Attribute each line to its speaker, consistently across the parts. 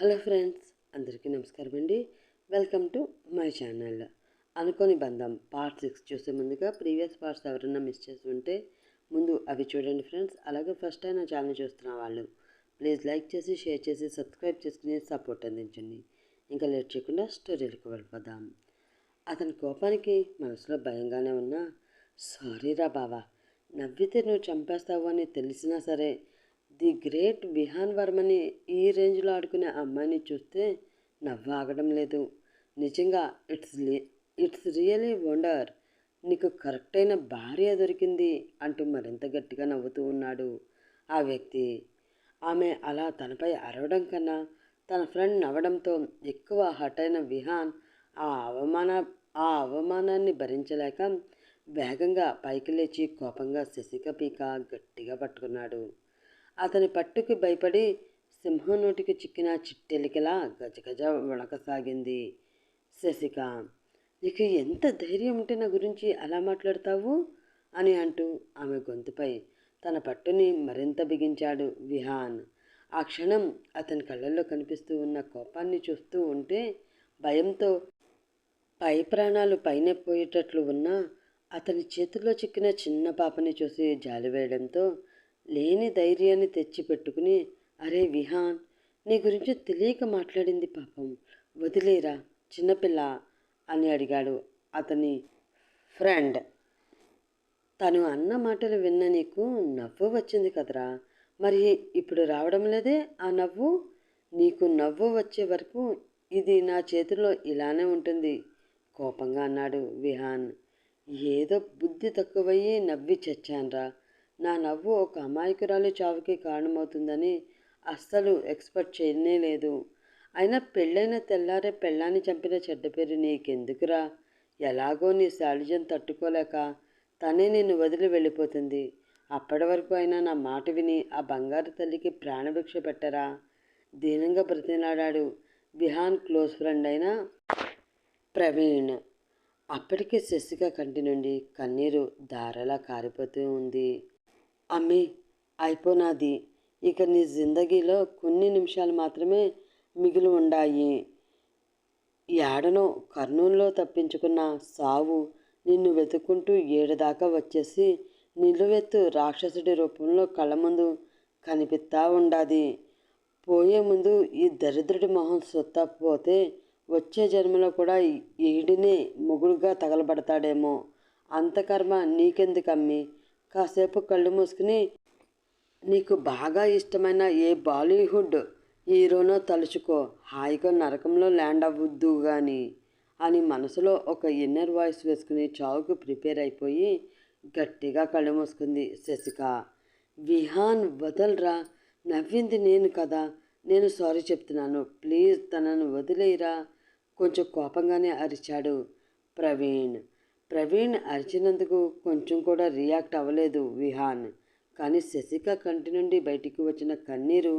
Speaker 1: Hello friends, అందరికీ నమస్కారం అండి. Welcome to my channel. అనుకోని బంధం పార్ట్ 6 చూసే ముందుగా ప్రీవియస్ పార్ట్స్ ఎవరైనా మిస్ చేసి ఉంటే ముందు అవి చూడండి ఫ్రెండ్స్. అలాగే ఫస్ట్ టైం నా ఛానల్ చూస్తున్న వాళ్ళు ప్లీజ్ లైక్ చేసి, షేర్ చేసి, సబ్స్క్రైబ్ చేసుకుని సపోర్ట్ అందించండి. ఇంకా లేట్ చేయకుండా స్టోరీలకు వెళ్ళిపోదాం. అతని కోపానికి మనసులో భయంగానే ఉన్నా, సారీ రా బావా, నవ్వితే నువ్వు చంపేస్తావు అని తెలిసినా సరే ది గ్రేట్ విహాన్ వర్మని ఈ రేంజ్లో ఆడుకునే అమ్మాయిని చూస్తే నవ్వు ఆగడం లేదు. నిజంగా ఇట్స్ రియలీ వండర్, నీకు కరెక్ట్ అయిన భార్య దొరికింది అంటూ మరింత గట్టిగా నవ్వుతూ ఉన్నాడు ఆ వ్యక్తి. ఆమె అలా తనపై అరవడం కన్నా తన ఫ్రెండ్ నవ్వడంతో ఎక్కువ హర్ట్ అయిన విహాన్ ఆ అవమాన ఆ అవమానాన్ని భరించలేక వేగంగా పైకి లేచి కోపంగా శశిక పీక గట్టిగా పట్టుకున్నాడు. అతని పట్టుకి భయపడి సింహం నోటికి చిక్కిన చిట్టెలికలా గజగజ వణకసాగింది శశిక. నీకు ఎంత ధైర్యం ఉంటే నా గురించి అలా మాట్లాడతావు అని అంటూ ఆమె గొంతుపై తన పట్టుని మరింత బిగించాడు విహాన్. ఆ క్షణం అతని కళ్ళల్లో కనిపిస్తూ ఉన్న కోపాన్ని చూస్తూ ఉంటే భయంతో పై ప్రాణాలు పైన పోయేటట్లు ఉన్నా అతని చేతుల్లో చిక్కిన చిన్న పాపని చూసి జాలి వేయడంతో లేని ధైర్యాన్ని తెచ్చి పెట్టుకుని, అరే విహాన్, నీ గురించి తెలియక మాట్లాడింది పాపం, వదిలేరా, చిన్నపిల్ల అని అడిగాడు అతని ఫ్రెండ్. తను అన్న మాటలు విన్న నీకు నవ్వు వచ్చింది కదరా, మరి ఇప్పుడు రావడం లేదే ఆ నవ్వు? నీకు నవ్వు వచ్చే వరకు ఇది నా చేతిలో ఇలానే ఉంటుంది కోపంగా అన్నాడు విహాన్. ఏదో బుద్ధి తక్కువయ్యి నవ్వి చచ్చాన్రా. నా నవ్వు ఒక అమాయకురాలి చావుకి కారణమవుతుందని అస్సలు ఎక్స్పెక్ట్ చేయనే లేదు. అయినా పెళ్ళైన తెల్లారే పెళ్ళాన్ని చంపిన చెడ్డ పేరు నీకెందుకురా? ఎలాగో నీ శాడిజం తట్టుకోలేక తనే నిన్ను వదిలి వెళ్ళిపోతుంది. అప్పటి వరకు అయినా నా మాట విని ఆ బంగారు తల్లికి ప్రాణభిక్ష పెట్టరా? దీనంగా బ్రతిలాడాడు విహాన్ క్లోజ్ ఫ్రెండ్ అయిన ప్రవీణ్. అప్పటికే శశిక కంటి నుండి కన్నీరు ధారలా కారిపోతూ ఉంది. అమ్మి, అయిపోనాది. ఇక నీ జిందగీలో కొన్ని నిమిషాలు మాత్రమే మిగిలి ఉండాయి. ఏడనో కర్నూలులో తప్పించుకున్న సావు నిన్ను వెతుక్కుంటూ ఏడుదాకా వచ్చేసి నిలువెత్తు రాక్షసుడి రూపంలో కళ్ళ ముందు కనిపిస్తా ఉండాది. పోయే ముందు ఈ దరిద్రుడి మొహం సొత్తపోతే వచ్చే జన్మలో కూడా ఈడినే మొగుడుగా తగలబడతాడేమో. అంత కర్మ నీకెందుకమ్మి? కాసేపు కళ్ళు మూసుకుని నీకు బాగా ఇష్టమైన ఏ బాలీవుడ్ హీరోనో తలుచుకో, హాయిగా నరకంలో ల్యాండ్ అవ్వద్దు కానీ అని మనసులో ఒక ఇన్నర్ వాయిస్ వేసుకుని చావుకు ప్రిపేర్ అయిపోయి గట్టిగా కళ్ళు మూసుకుంది శశిక. విహాన్, వదలరా, నవ్వింది నేను కదా, నేను సారీ చెప్తున్నాను, ప్లీజ్ తనను వదిలేయరా, కొంచెం కోపంగానే అరిచాడు ప్రవీణ్. ప్రవీణ్ అరిచినందుకు కొంచెం కూడా రియాక్ట్ అవ్వలేదు విహాన్. కానీ శశిక కంటి నుండి బయటికి వచ్చిన కన్నీరు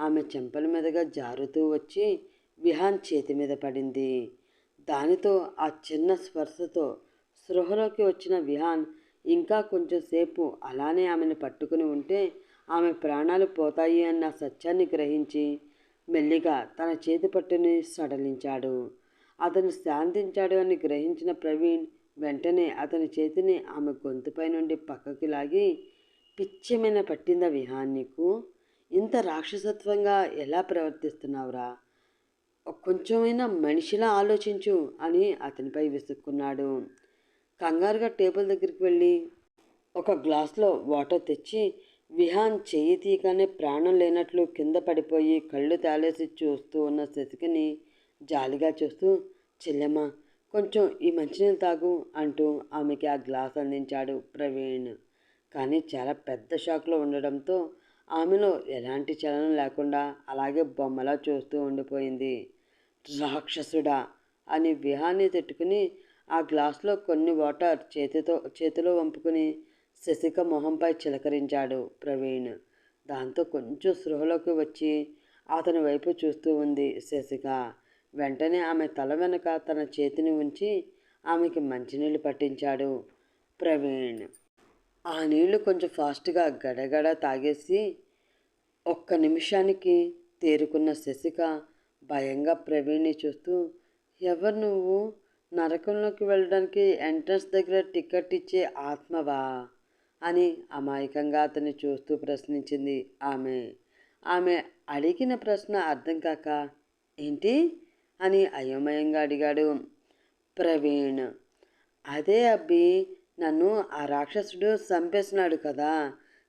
Speaker 1: ఆమె చెంపల మీదుగా జారుతూ వచ్చి విహాన్ చేతి మీద పడింది. దానితో ఆ చిన్న స్పర్శతో స్పృహలోకి వచ్చిన విహాన్ ఇంకా కొంచెం సేపు అలానే ఆమెను పట్టుకుని ఉంటే ఆమె ప్రాణాలు పోతాయి అన్న సత్యాన్ని గ్రహించి మెల్లిగా తన చేతి పట్టుని సడలించాడు. అతను శాంతించాడు అని గ్రహించిన ప్రవీణ్ వెంటనే అతని చేతిని ఆమె గొంతుపై నుండి పక్కకి లాగి, పిచ్చెమైన పట్టిందా విహాన్ నీకు? ఇంత రాక్షసత్వంగా ఎలా ప్రవర్తిస్తున్నావురా? కొంచెమైనా మనిషిలా ఆలోచించు అని అతనిపై విసుక్కున్నాడు. కంగారుగా టేబుల్ దగ్గరికి వెళ్ళి ఒక గ్లాస్లో వాటర్ తెచ్చి విహాన్ చెయ్యి తీయగానే ప్రాణం లేనట్లు కింద పడిపోయి కళ్ళు తాళేసి చూస్తూ ఉన్న శశికని జాలిగా చూస్తూ, చెల్లెమ్మ, కొంచెం ఈ మంచినీళ్ళు తాగు అంటూ ఆమెకి ఆ గ్లాస్ అందించాడు ప్రవీణ్. కానీ చాలా పెద్ద షాక్లో ఉండడంతో ఆమెలో ఎలాంటి చలనం లేకుండా అలాగే బొమ్మలా చూస్తూ ఉండిపోయింది. రాక్షసుడా అని విహాన్ని తిట్టుకుని ఆ గ్లాసులో కొన్ని వాటర్ చేతిలో వంపుకుని శశిక మొహంపై చిలకరించాడు ప్రవీణ్. దాంతో కొంచెం స్పృహలోకి వచ్చి అతని వైపు చూస్తూ ఉంది శశిక. వెంటనే ఆమె తల వెనుక తన చేతిని ఉంచి ఆమెకి మంచినీళ్ళు పట్టించాడు ప్రవీణ్. ఆ నీళ్లు కొంచెం ఫాస్ట్గా గడగడ తాగేసి ఒక్క నిమిషానికి తేరుకున్న శశిక భయంగా ప్రవీణ్ని చూస్తూ, ఎవరు నువ్వు? నరకంలోకి వెళ్ళడానికి ఎంట్రన్స్ దగ్గర టికెట్ ఇచ్చే ఆత్మవా అని అమాయకంగా అతన్ని చూస్తూ ప్రశ్నించింది ఆమె. ఆమె అడిగిన ప్రశ్న అర్థం కాక, ఏంటి అని అయోమయంగా అడిగాడు ప్రవీణ్. అదే అబ్బి, నన్ను ఆ రాక్షసుడు చంపేసినాడు కదా,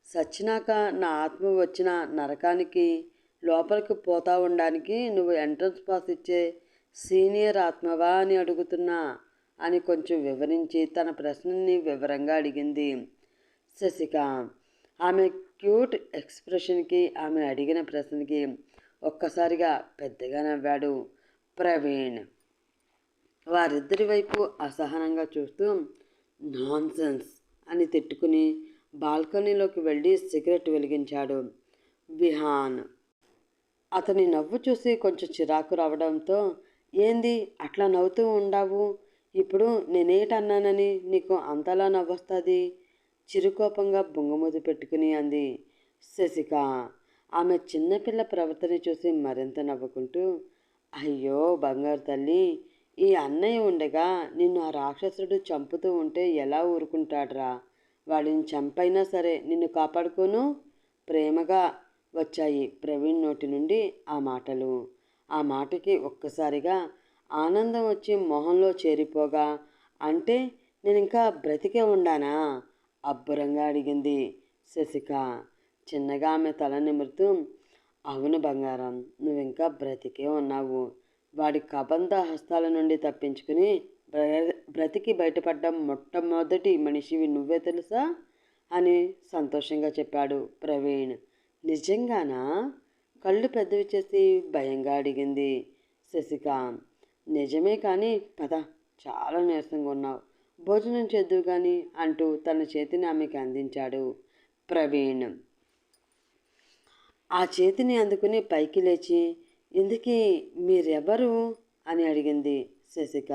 Speaker 1: సచ్చినాక నా ఆత్మ వచ్చిన నరకానికి లోపలికి పోతా ఉండడానికి నువ్వు ఎంట్రన్స్ పాస్ ఇచ్చే సీనియర్ ఆత్మవా అని అడుగుతున్నా అని కొంచెం వివరించి తన ప్రశ్నని వివరంగా అడిగింది శశిక. ఆమె క్యూట్ ఎక్స్ప్రెషన్కి, ఆమె అడిగిన ప్రశ్నకి ఒక్కసారిగా పెద్దగా నవ్వాడు ప్రవీణ్. వారిద్దరి వైపు అసహనంగా చూస్తూ నాన్సెన్స్ అని తిట్టుకుని బాల్కనీలోకి వెళ్ళి సిగరెట్ వెలిగించాడు విహాన్. అతని నవ్వు చూసి కొంచెం చిరాకు రావడంతో, ఏంది అట్లా నవ్వుతూ ఉండావు? ఇప్పుడు నేనేటన్నానని నీకు అంతలా నవ్వొస్తుంది? చిరుకోపంగా బొంగమూతి పెట్టుకుని అంది శశిక. ఆమె చిన్నపిల్ల ప్రవర్తన చూసి మరింత నవ్వుకుంటూ, అయ్యో బంగారు తల్లి, ఈ అన్నయ్య ఉండగా నిన్ను ఆ రాక్షసుడు చంపుతూ ఉంటే ఎలా ఊరుకుంటాడ్రా? వాడిని చంపైనా సరే నిన్ను కాపాడుకోను. ప్రేమగా వచ్చాయి ప్రవీణ్ నోటి నుండి ఆ మాటలు. ఆ మాటకి ఒక్కసారిగా ఆనందం వచ్చి మొహంలో చేరిపోగా, అంటే నేను ఇంకా బ్రతికే ఉండానా? అబ్బురంగా అడిగింది శశిక. చిన్నగా ఆమె తల నిమురుతూ, అవును బంగారం, నువ్వింకా బ్రతికే ఉన్నావు. వాడి కబంధ హస్తాల నుండి తప్పించుకుని బ్రతికి బయటపడ్డ మొట్టమొదటి మనిషివి నువ్వే తెలుసా అని సంతోషంగా చెప్పాడు ప్రవీణ్. నిజంగానా? కళ్ళు పెద్దవి చేసి భయంగా అడిగింది శశిక. నిజమే కానీ పద, చాలా నీరసంగా ఉన్నావు, భోజనం చేద్దువు కానీ అంటూ తన చేతిని ఆమెకి అందించాడు ప్రవీణ్. ఆ చేతిని అందుకుని పైకి లేచి, ఇందుకీ మీరెవరు అని అడిగింది శశిక.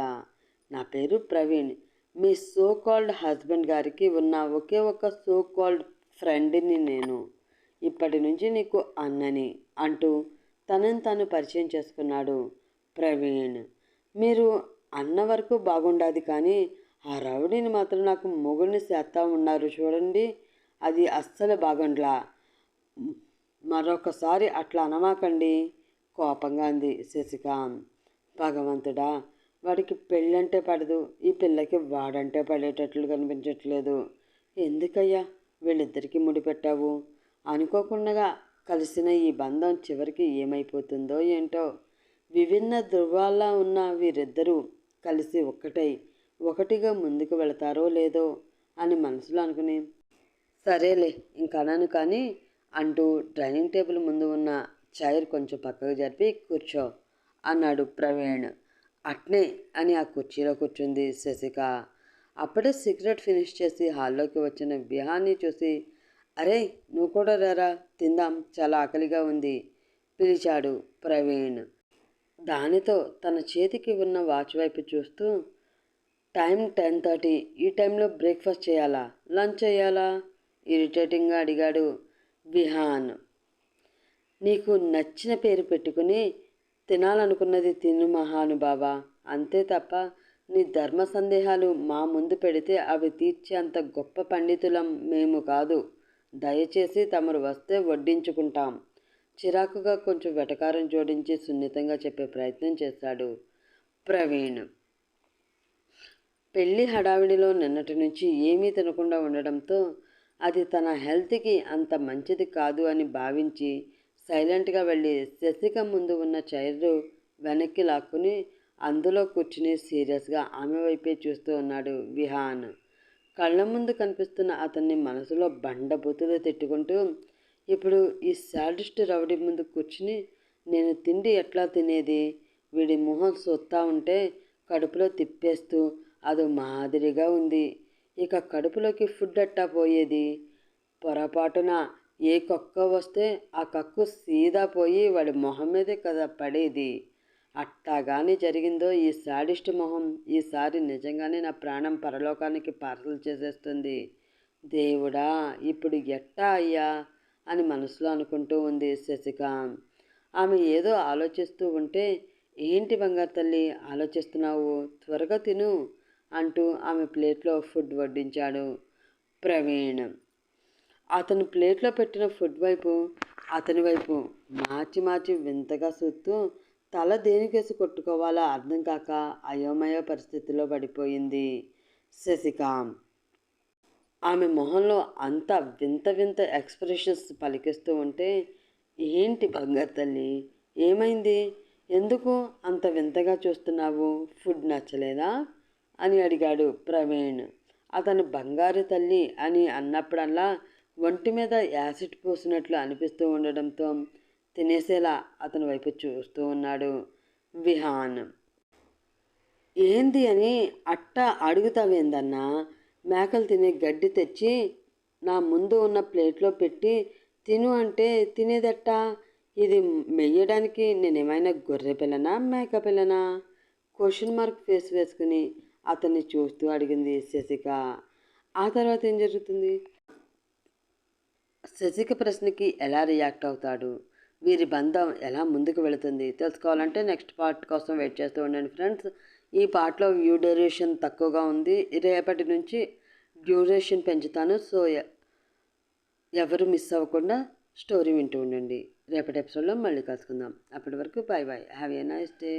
Speaker 1: నా పేరు ప్రవీణ్, మీ సో కాల్డ్ హస్బెండ్ గారికి ఉన్న ఒకే ఒక సో కాల్డ్ ఫ్రెండ్ని నేను. ఇప్పటి నుంచి నీకు అన్నని అంటూ తనని తాను పరిచయం చేసుకున్నాడు ప్రవీణ్. మీరు అన్న వరకు బాగుండాది కానీ ఆ రౌడీని మాత్రం నాకు మొగుడిని చేస్తా ఉన్నారు చూడండి, అది అస్సలు బాగుండ్లా. మరొకసారి అట్లా అనమాకండి కోపంగా అంది శశిక. భగవంతుడా, వాడికి పెళ్ళంటే పడదు, ఈ పిల్లకి వాడంటే పడేటట్లు కనిపించట్లేదు. ఎందుకయ్యా వీళ్ళిద్దరికీ ముడిపెట్టావు? అనుకోకుండా కలిసిన ఈ బంధం చివరికి ఏమైపోతుందో ఏంటో. విభిన్న ధృవాల్లా ఉన్న వీరిద్దరూ కలిసి ఒకటిగా ముందుకు వెళతారో లేదో అని మనసులో అనుకుని, సరేలే ఇంకనను కానీ అంటూ డైనింగ్ టేబుల్ ముందు ఉన్న చైర్ కొంచెం పక్కకు జరిపి కూర్చో అన్నాడు ప్రవీణ్. అట్నే అని ఆ కుర్చీలో కూర్చుంది శశిక. అప్పుడే సిగరెట్ ఫినిష్ చేసి హాల్లోకి వచ్చిన విహాన్ని చూసి, అరే నువ్వు కూడా రారా, తిందాం, చాలా ఆకలిగా ఉంది పిలిచాడు ప్రవీణ్. దానితో తన చేతికి ఉన్న వాచ్ వైపు చూస్తూ, టైం 10:30, ఈ టైంలో బ్రేక్ఫాస్ట్ చేయాలా, లంచ్ చేయాలా ఇరిటేటింగ్గా అడిగాడు విహాన్. నీకు నచ్చిన పేరు పెట్టుకుని తినాలనుకున్నది తిను మహానుభావా, అంతే తప్ప నీ ధర్మ సందేహాలు మా ముందు పెడితే అవి తీర్చే అంత గొప్ప పండితులం మేము కాదు. దయచేసి తమరు వస్తే వడ్డించుకుంటాం. చిరాకుగా కొంచెం వెటకారం జోడించి సున్నితంగా చెప్పే ప్రయత్నం చేశాడు ప్రవీణ్. పెళ్లి హడావిడిలో నిన్నటి నుంచి ఏమీ తినకుండా ఉండడంతో అది తన హెల్త్కి అంత మంచిది కాదు అని భావించి సైలెంట్గా వెళ్ళి శశిక ముందు ఉన్న చైరు వెనక్కి లాక్కుని అందులో కూర్చుని సీరియస్గా ఆమె వైపే చూస్తూ ఉన్నాడు విహాన్. కళ్ళ ముందు కనిపిస్తున్న అతన్ని మనసులో బండబూతులు తిట్టుకుంటూ, ఇప్పుడు ఈ సాడిస్ట్ రౌడీ ముందు కూర్చుని నేను తిండి ఎట్లా తినేది? వీడి మొహం సొత్తా ఉంటే కడుపులో తిప్పేస్తూ అదో మాదిరిగా ఉంది. ఇక కడుపులోకి ఫుడ్ ఎట్టా పోయేది? పొరపాటున ఏ కక్క వస్తే ఆ కక్కు సీదా పోయి వాడి మొహం మీదే కదా పడేది. అట్టాగాని జరిగిందో ఈ సాడిస్ట్ మొహం ఈసారి నిజంగానే నా ప్రాణం పరలోకానికి పార్సల్ చేసేస్తుంది. దేవుడా, ఇప్పుడు ఎట్టా అయ్యా అని మనసులో అనుకుంటూ ఉంది శశిక. ఆమె ఏదో ఆలోచిస్తూ ఉంటే, ఏంటి బంగారు తల్లి ఆలోచిస్తున్నావు, త్వరగా తిను అంటూ ఆమె ప్లేట్లో ఫుడ్ వడ్డించాడు ప్రవీణ్. అతను ప్లేట్లో పెట్టిన ఫుడ్ వైపు అతని వైపు మార్చి మార్చి వింతగా చూస్తూ తల దేనికేసి కొట్టుకోవాలో అర్థం కాక అయోమయ పరిస్థితిలో పడిపోయింది శశిక. ఆమె మొహంలో అంత వింత వింత ఎక్స్ప్రెషన్స్ పలికిస్తూ ఉంటే, ఏంటి బంగారు తల్లి ఏమైంది, ఎందుకు అంత వింతగా చూస్తున్నావు, ఫుడ్ నచ్చలేదా అని అడిగాడు ప్రవీణ్. అతను బంగారు తల్లి అని అన్నప్పుడల్లా ఒంటి మీద యాసిడ్ పోసినట్లు అనిపిస్తూ ఉండడంతో తినేసేలా అతని వైపు చూస్తూ ఉన్నాడు విహాన్. ఏంది అని అట్టా అడుగుతావేందన్నా, మేకలు తినే గడ్డి తెచ్చి నా ముందు ఉన్న ప్లేట్లో పెట్టి తిను అంటే తినేదట్టా, ఇది మెయ్యడానికి నేనేమైనా గొర్రె పిల్లనా మేక పిల్లనా, క్వశ్చన్ మార్క్ ఫేస్ వేసుకుని అతన్ని చూస్తూ అడిగింది శశిక. ఆ తర్వాత ఏం జరుగుతుంది, శశిక ప్రశ్నకి ఎలా రియాక్ట్ అవుతాడు, వీరి బంధం ఎలా ముందుకు వెళుతుంది తెలుసుకోవాలంటే నెక్స్ట్ పార్ట్ కోసం వెయిట్ చేస్తూ ఉండండి ఫ్రెండ్స్. ఈ పార్ట్లో వ్యూ డ్యూరేషన్ తక్కువగా ఉంది, రేపటి నుంచి డ్యూరేషన్ పెంచుతాను. సో ఎవరు మిస్ అవ్వకుండా స్టోరీ వింటూ ఉండండి. రేపటి ఎపిసోడ్లో మళ్ళీ కలుసుకుందాం. అప్పటి వరకు bye bye, have a nice day.